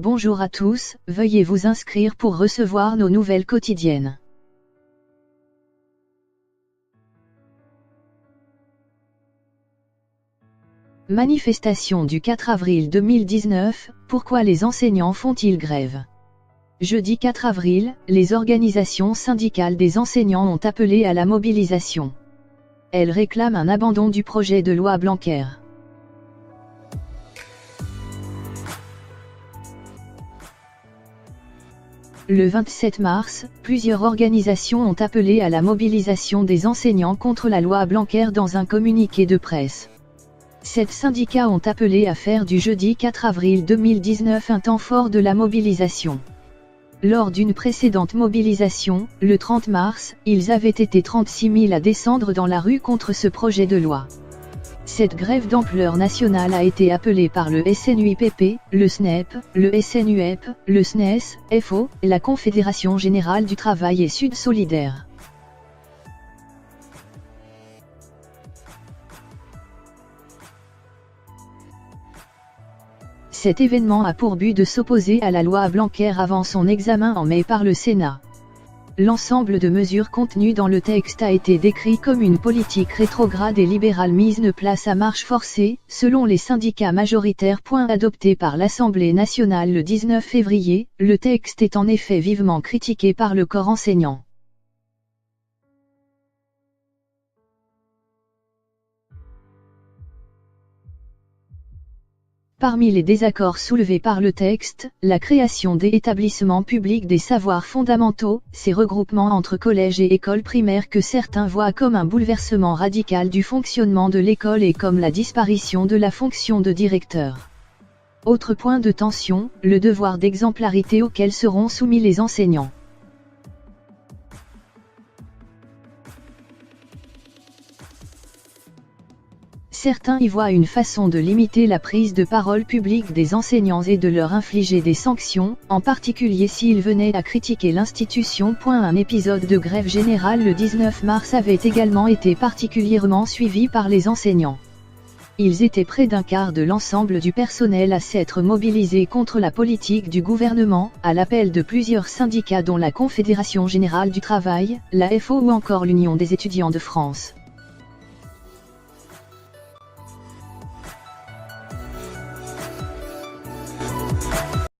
Bonjour à tous, veuillez vous inscrire pour recevoir nos nouvelles quotidiennes. Manifestation du 4 avril 2019, pourquoi les enseignants font-ils grève? Jeudi 4 avril, les organisations syndicales des enseignants ont appelé à la mobilisation. Elles réclament un abandon du projet de loi Blanquer. Le 27 mars, plusieurs organisations ont appelé à la mobilisation des enseignants contre la loi Blanquer dans un communiqué de presse. 7 syndicats ont appelé à faire du jeudi 4 avril 2019 un temps fort de la mobilisation. Lors d'une précédente mobilisation, le 30 mars, ils avaient été 36 000 à descendre dans la rue contre ce projet de loi. Cette grève d'ampleur nationale a été appelée par le SNUIPP, le SNEP, le SNUEP, le SNES, FO, la Confédération Générale du Travail et Sud Solidaire. Cet événement a pour but de s'opposer à la loi Blanquer avant son examen en mai par le Sénat. L'ensemble de mesures contenues dans le texte a été décrit comme une politique rétrograde et libérale mise en place à marche forcée, selon les syndicats majoritaires. Adopté par l'Assemblée nationale le 19 février, le texte est en effet vivement critiqué par le corps enseignant. Parmi les désaccords soulevés par le texte, la création des établissements publics des savoirs fondamentaux, ces regroupements entre collèges et écoles primaires que certains voient comme un bouleversement radical du fonctionnement de l'école et comme la disparition de la fonction de directeur. Autre point de tension, le devoir d'exemplarité auquel seront soumis les enseignants. Certains y voient une façon de limiter la prise de parole publique des enseignants et de leur infliger des sanctions, en particulier s'ils venaient à critiquer l'institution. Un épisode de grève générale le 19 mars avait également été particulièrement suivi par les enseignants. Ils étaient près d'un quart de l'ensemble du personnel à s'être mobilisé contre la politique du gouvernement, à l'appel de plusieurs syndicats dont la Confédération Générale du Travail, la FO ou encore l'Union des étudiants de France.